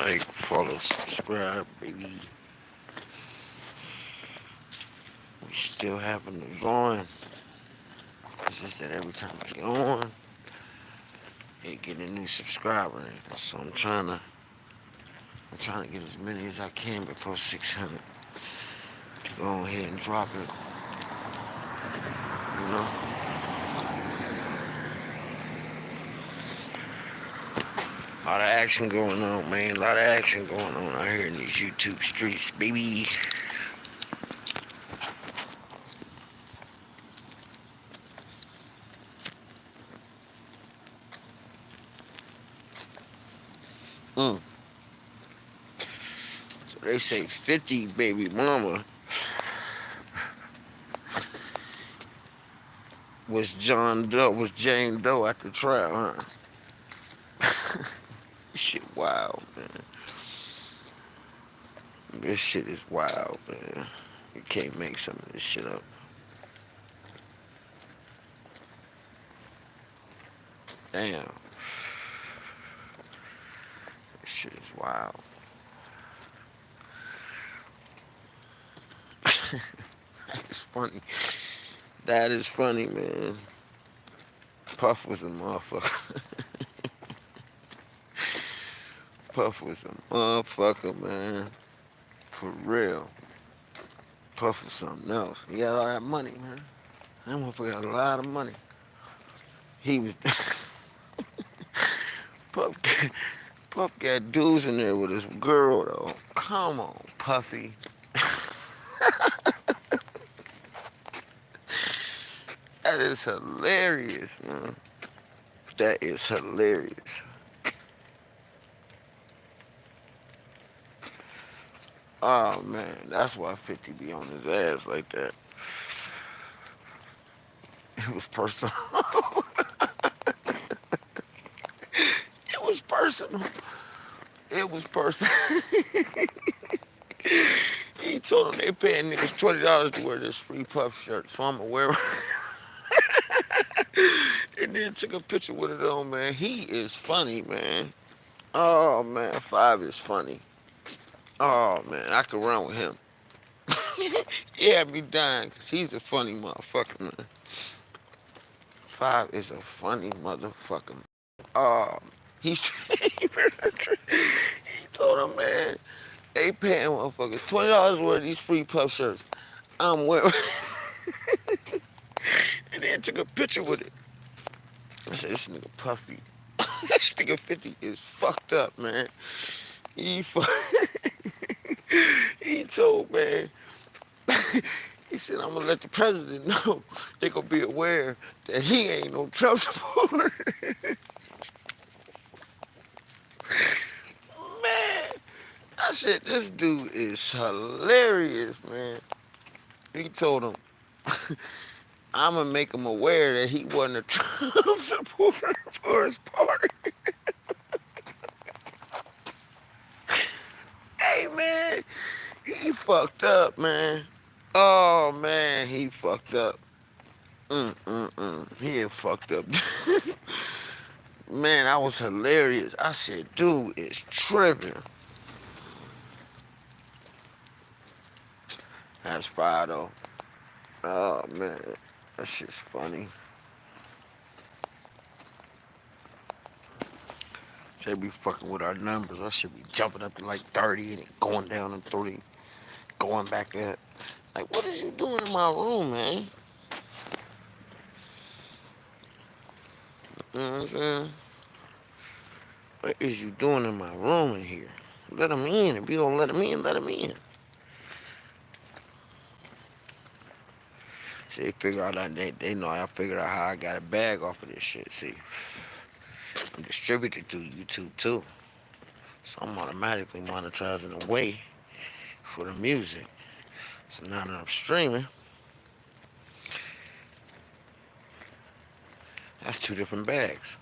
Like, follow, subscribe, baby. We still having the drawing. It's just that every time I get on, it get a new subscriber. So I'm trying to get as many as I can before 600 to go ahead and drop it. You know, a lot of action going on, man. A lot of action going on out here in these YouTube streets, baby. Mm. So they say 50 baby mama was Jane Doe at the trial, huh? Shit wild, man. This shit is wild, man. You can't make some of this shit up. Damn. This shit is wild. It's funny. That is funny, man. Puff was a motherfucker. Puff was a motherfucker, man. For real. Puff was something else. He got all that money, man. That motherfucker got a lot of money. He was Puff. Puff got dudes in there with his girl though. Come on, Puffy. That is hilarious, man. That is hilarious. Oh man, that's why 50 be on his ass like that. It was personal. It was personal. It was personal. He told them they paying niggas $20 to wear this free Puff shirt, so I'ma wear it. And then took a picture with it on, man. He is funny, man. Oh man, Five is funny. Oh man, I could run with him. He had me dying because he's a funny motherfucker, man. Five is a funny motherfucker. Oh, he's he told him, man, they paying motherfuckers $20 worth of these free Puff shirts. I'm wearing. And then took a picture with it. I said, this nigga Puffy. This nigga 50 is fucked up, man. He he told, man, he said, I'm gonna let the president know they gonna be aware that he ain't no Trump supporter. Man, I said, this dude is hilarious, man. He told him, I'm gonna make him aware that he wasn't a Trump supporter for his party. Hey, man, he fucked up, man. Oh, man, he fucked up. He had fucked up. Man, that was hilarious. I said, dude is tripping. That's fire, though. Oh, man, that shit's funny. They be fucking with our numbers. I should be jumping up to like 30 and then going down to 30, going back up. Like, what is you doing in my room, man? You know what I'm saying? What is you doing in my room in here? Let him in. If you don't let him in, let him in. See, they figure out that they know I figured out how I got a bag off of this shit. See, I'm distributed through YouTube too. So I'm automatically monetizing away for the music. So now that I'm streaming, that's two different bags.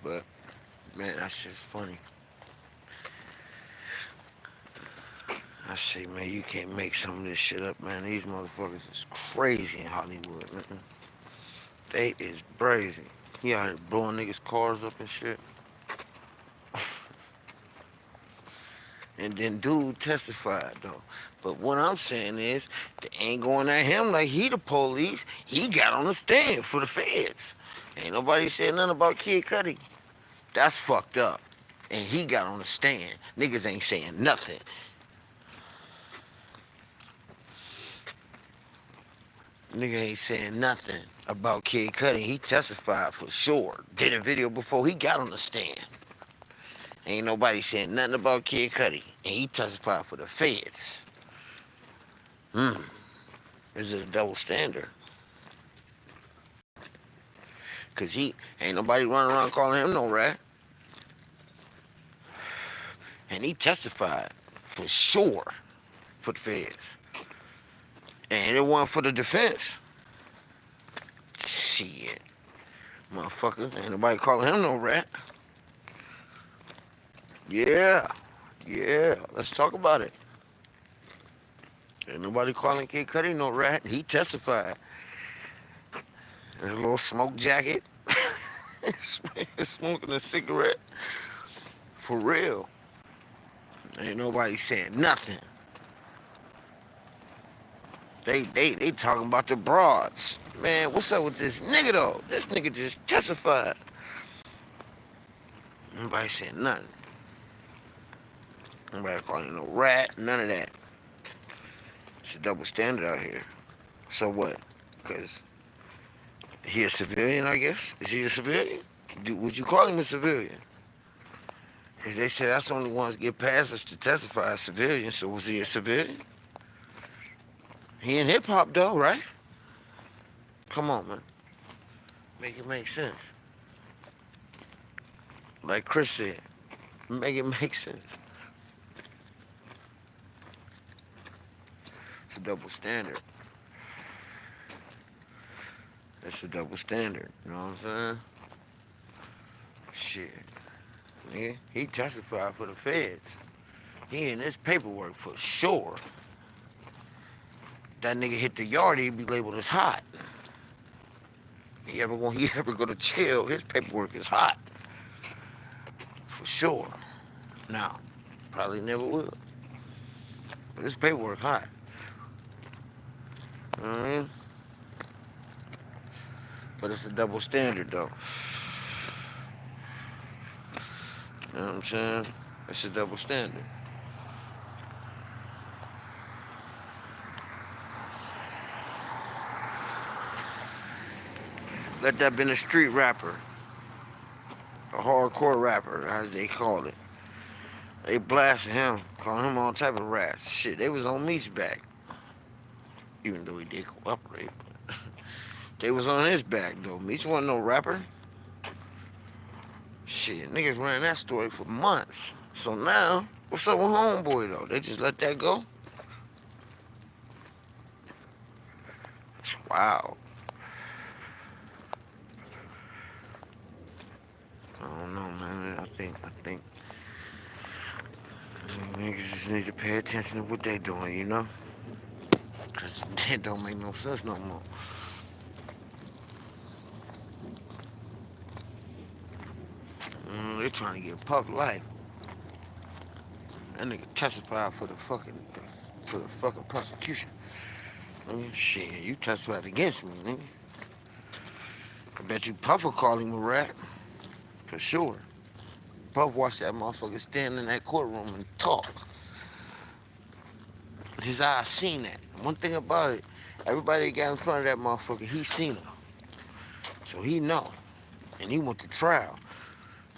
But man, that's just funny. I say, man, you can't make some of this shit up, man. These motherfuckers is crazy in Hollywood, man. They is brazy. He out here blowing niggas' cars up and shit. And then dude testified though. But what I'm saying is, they ain't going at him like he the police. He got on the stand for the feds. Ain't nobody said nothing about Kid Cudi. That's fucked up. And he got on the stand. Niggas ain't saying nothing. Nigga ain't saying nothing about Kid Cudi. He testified for sure. Did a video before he got on the stand. Ain't nobody saying nothing about Kid Cudi. And he testified for the feds. This is a double standard. Cause he ain't nobody running around calling him no rat. And he testified for sure for the feds. And it wasn't for the defense. Shit. Motherfucker. Ain't nobody calling him no rat. Yeah. Yeah. Let's talk about it. Ain't nobody calling Kid Cudi no rat. He testified. His little smoke jacket. Smoking a cigarette. For real. Ain't nobody saying nothing. They talking about the broads. Man, what's up with this nigga though? This nigga just testified. Nobody saying nothing. Nobody calling him no rat, none of that. It's a double standard out here. So what? Cause he a civilian, I guess? Is he a civilian? Would you call him a civilian? Cause they said that's the only ones get past us to testify as civilians, so was he a civilian? He in hip hop though, right? Come on, man. Make it make sense. Like Chris said, make it make sense. It's a double standard. It's a double standard. You know what I'm saying? Shit. Nigga, he testified for the feds. He in this paperwork for sure. That nigga hit the yard, he'd be labeled as hot. He ever go to jail, his paperwork is hot. For sure. Now, probably never will. But his paperwork hot. You know what I mean? But it's a double standard though. You know what I'm saying? It's a double standard. Let that been a street rapper. A hardcore rapper, as they call it. They blasted him, calling him all type of rats. Shit, they was on Meech's back. Even though he did cooperate. But they was on his back though. Meech wasn't no rapper. Shit, niggas ran that story for months. So now, what's up with Homeboy though? They just let that go? That's wild. I don't know, man. I think niggas just need to pay attention to what they doing, you know? Cause that don't make no sense no more. They trying to get Puff life. That nigga testified for the fucking prosecution. Shit, you testified against me, nigga. I bet you Puff will call him a rat. For sure. Puff watched that motherfucker stand in that courtroom and talk. His eyes seen that. One thing about it, everybody that got in front of that motherfucker, he seen him. So he know. And he went to trial.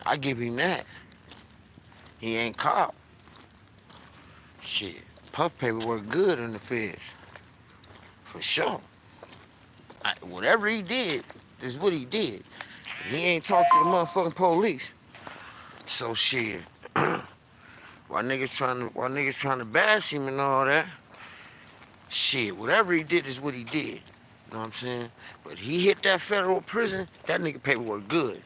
I give him that. He ain't caught. Shit. Puff paperwork good in the feds. For sure. Whatever he did is what he did. He ain't talked to the motherfucking police. So shit. While niggas trying to bash him and all that, shit, whatever he did is what he did. You know what I'm saying? But he hit that federal prison, that nigga paperwork good.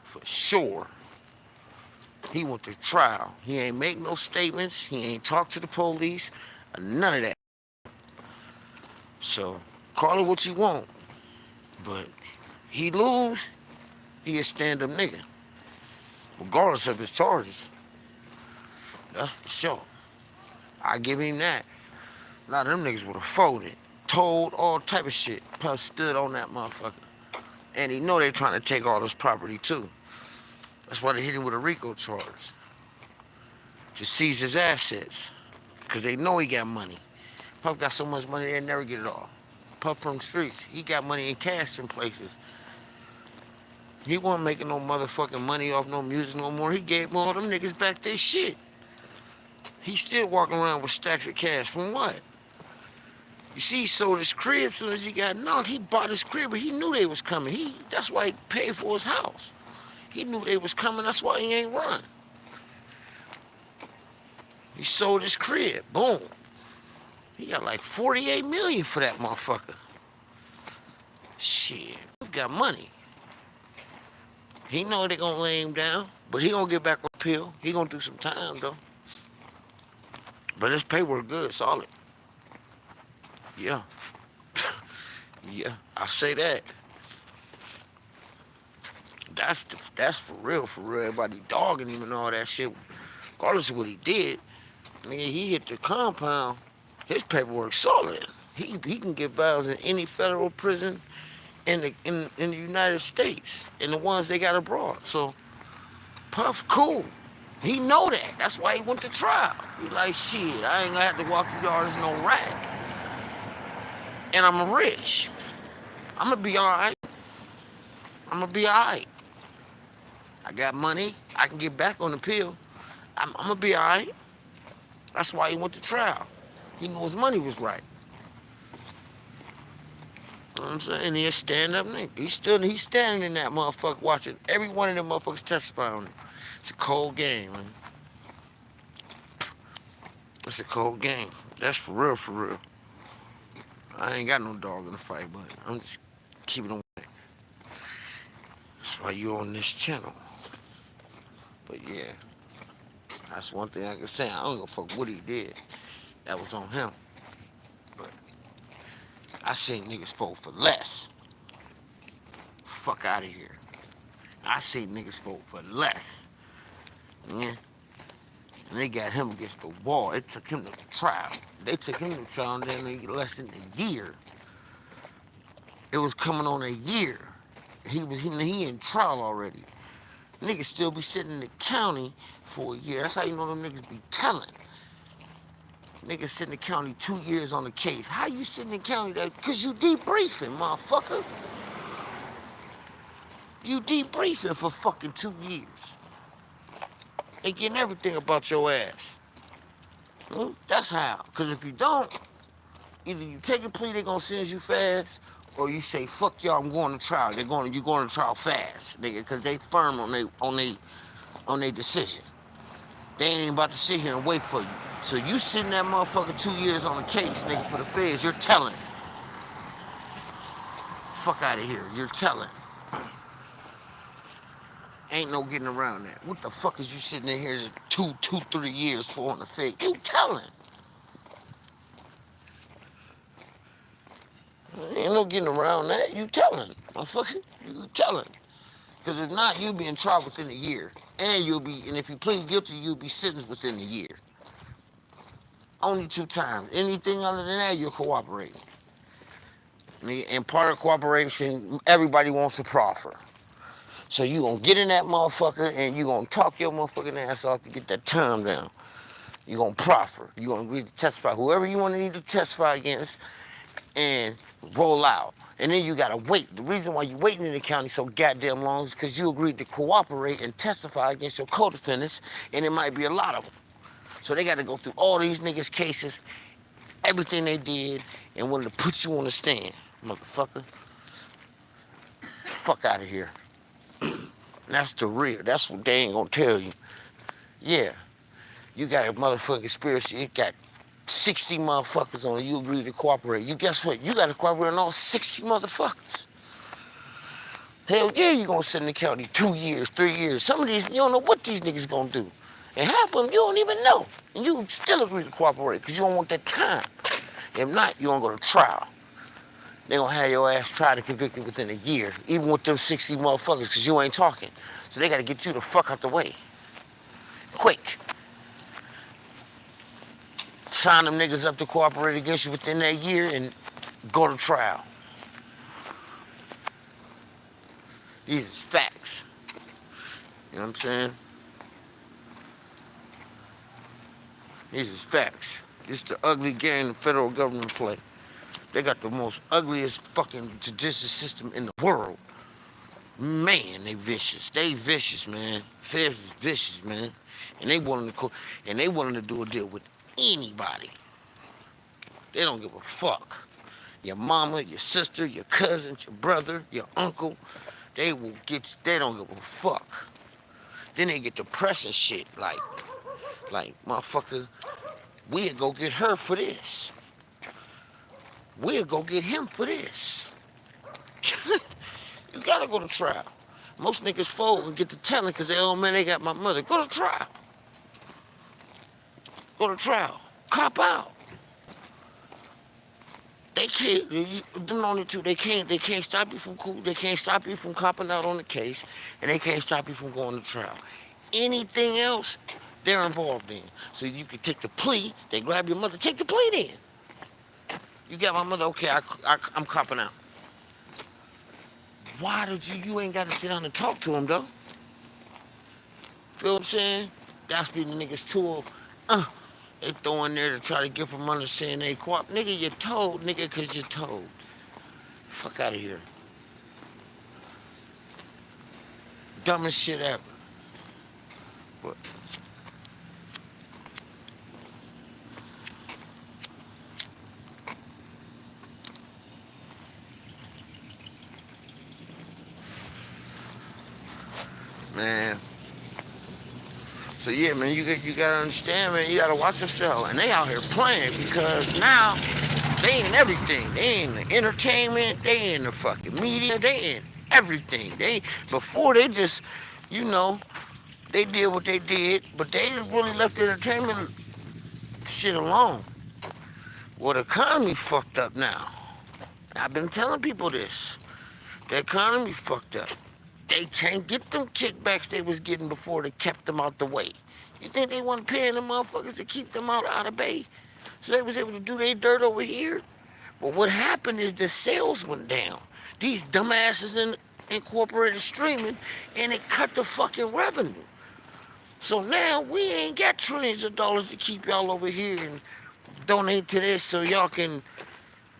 For sure. He went to trial. He ain't make no statements. He ain't talk to the police. None of that. So, call it what you want. But he lose, he a stand-up nigga, regardless of his charges. That's for sure. I give him that. A lot of them niggas would have folded, told all type of shit. Puff stood on that motherfucker. And he know they trying to take all this property too. That's why they hit him with a RICO charge. To seize his assets. Because they know he got money. Puff got so much money they'll never get it all. Puff from the streets. He got money in cash in places. He wasn't making no motherfucking money off no music no more. He gave all them niggas back their shit. He's still walking around with stacks of cash. From what? You see, he sold his crib as soon as he got knocked. He bought his crib, but he knew they was coming. That's why he paid for his house. He knew they was coming. That's why he ain't run. He sold his crib. Boom. He got like 48 million for that motherfucker. Shit. He got money. He know they gonna lay him down, but he gonna get back on appeal. He gonna do some time though. But his paperwork good, solid. Yeah. Yeah, I say that. That's for real, for real. Everybody dogging him and all that shit. Regardless of what he did, nigga, he hit the compound. His paperwork solid. He can get bails in any federal prison in the United States and the ones they got abroad. So Puff cool. He know that. That's why he went to trial. He like, shit, I ain't gonna have to walk the yards no rat. And I'm rich. I'm gonna be alright. I'm gonna be alright. I got money. I can get back on the pill. I'm gonna be alright. That's why he went to trial. He knew his money was right. You know what I'm saying? He's a stand-up nigga. He's standing in that motherfucker watching every one of them motherfuckers testify on him. It's a cold game, man. It's a cold game. That's for real, for real. I ain't got no dog in the fight, but I'm just keeping on. That's why you on this channel. But yeah, that's one thing I can say. I don't give a fuck what he did. That was on him. But I seen niggas vote for less. Fuck out of here. I seen niggas vote for less. Yeah. And they got him against the wall. It took him to trial. They took him to trial and then less than a year. It was coming on a year. He in trial already. Niggas still be sitting in the county for a year. That's how you know them niggas be telling. Niggas sit in the county 2 years on the case. How you sitting in the county that? Cause you debriefing, motherfucker. You debriefing for fucking 2 years. They getting everything about your ass. That's how. Cause if you don't, either you take a plea, they gonna sentence you fast, or you say, fuck y'all, I'm going to trial. You going to trial fast, nigga, cause they firm on they decision. They ain't about to sit here and wait for you. So you sitting that motherfucker 2 years on the case, nigga, for the feds, you're telling. Fuck out of here, you're telling. Ain't no getting around that. What the fuck is you sitting in here 3 years for on the feds? You telling. Ain't no getting around that. You telling, motherfucker. You telling. Because if not, you'll be in trial within a year. And if you plead guilty, you'll be sentenced within a year. Only 2 times. Anything other than that, you're cooperating. And part of cooperation, everybody wants to proffer. So you gonna get in that motherfucker and you gonna talk your motherfucking ass off to get that time down. You gonna proffer. You gonna agree to testify. Whoever you want to need to testify against and roll out. And then you gotta wait. The reason why you waiting in the county so goddamn long is because you agreed to cooperate and testify against your co-defendants, and it might be a lot of them. So they gotta go through all these niggas' cases, everything they did, and wanted to put you on the stand, motherfucker. Fuck out of here. That's the real. That's what they ain't gonna tell you. Yeah, you got a motherfucking conspiracy. It got 60 motherfuckers on it. You agree to cooperate. You guess what? You got to cooperate on all 60 motherfuckers. Hell yeah, you gonna sit in the county 2 years, 3 years. Some of these, you don't know what these niggas gonna do. And half of them, you don't even know. And you still agree to cooperate because you don't want that time. If not, you gonna go to trial. They gonna have your ass tried and convicted within a year, even with them 60 motherfuckers, because you ain't talking. So they gotta get you the fuck out the way. Quick. Sign them niggas up to cooperate against you within that year and go to trial. These is facts. You know what I'm saying? These is facts. This is the ugly game the federal government play. They got the most ugliest fucking judicial system in the world. Man, they vicious. They vicious, man. Feds is vicious, man. And they willing to do a deal with anybody. They don't give a fuck. Your mama, your sister, your cousin, your brother, your uncle, they don't give a fuck. Then they get to pressing shit like, motherfucker, we'll go get her for this. We'll go get him for this. You gotta go to trial. Most niggas fold and get to telling because they, oh man, they got my mother. Go to trial. Go to trial. Cop out. They can't, them only two, they can't stop you from they can't stop you from copping out on the case, and they can't stop you from going to trial. Anything else, they're involved in. So you can take the plea, they grab your mother, take the plea then. You got my mother, okay, I'm copping out. Why did you ain't got to sit down and talk to him though? Feel what I'm saying? That's be the niggas tool. They throw in there to try to get from under saying they co-op. Nigga, you're told, nigga, because you're told. Fuck out of here. Dumbest shit ever. But man. So yeah, man, you gotta understand, man, you gotta watch yourself. And they out here playing because now they in everything. They in the entertainment, they in the fucking media, they in everything. Before they just, they did what they did, but they didn't really left the entertainment shit alone. Well, the economy fucked up now. I've been telling people this. The economy fucked up. They can't get them kickbacks they was getting before they kept them out the way. You think they wasn't paying them motherfuckers to keep them out of Bay? So they was able to do their dirt over here? But what happened is the sales went down. These dumbasses incorporated streaming, and it cut the fucking revenue. So now we ain't got trillions of dollars to keep y'all over here and donate to this so y'all can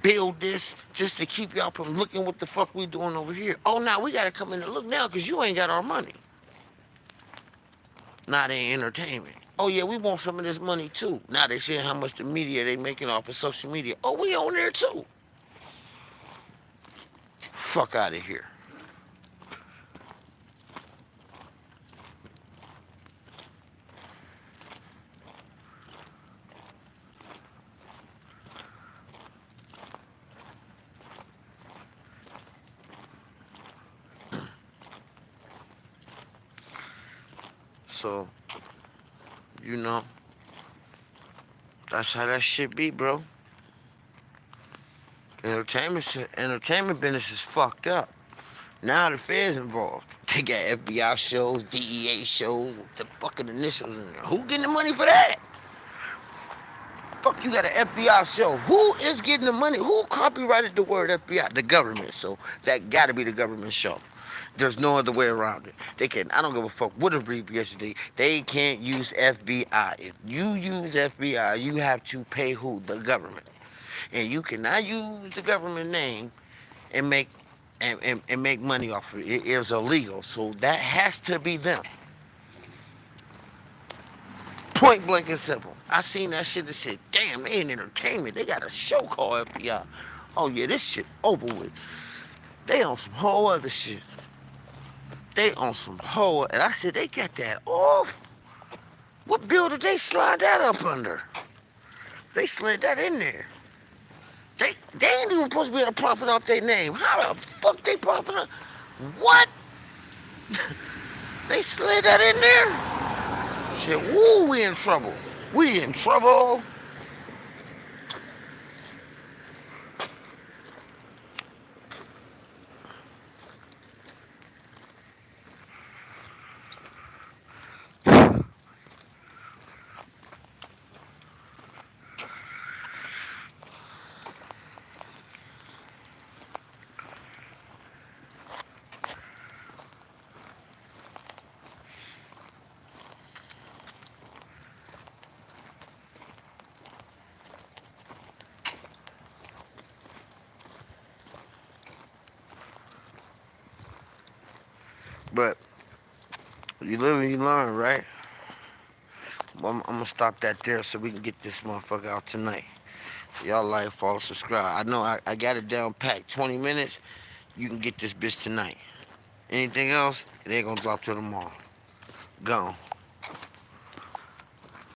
build this just to keep y'all from looking what the fuck we doing over here. Oh, now we gotta come in and look now because you ain't got our money. Now they entertainment. Oh yeah, we want some of this money too. Now they saying how much the media they making off of social media. Oh, we on there too. Fuck out of here. So, that's how that shit be, bro. Entertainment business is fucked up. Now the feds involved. They got FBI shows, DEA shows, with the fucking initials in there. Who getting the money for that? Fuck, you got an FBI show. Who is getting the money? Who copyrighted the word FBI? The government. So that gotta be the government show. There's no other way around it. I don't give a fuck what abbreviation they can't use FBI. If you use FBI, you have to pay who? The government. And you cannot use the government name and make money off of it. It is illegal. So that has to be them. Point blank and simple. I seen that shit and said, damn, they in entertainment. They got a show called FBI. Oh yeah, this shit over with. They on some whole other shit. And I said, they got that off. What bill did they slide that up under? They slid that in there. They ain't even supposed to be able to profit off their name. How the fuck they profit off? What? They slid that in there? Shit, woo, we in trouble. We in trouble. But you live and you learn, right? Well, I'm gonna stop that there so we can get this motherfucker out tonight. Y'all like, follow, subscribe. I know I got it down packed. 20 minutes, you can get this bitch tonight. Anything else, it ain't gonna drop till tomorrow. Gone.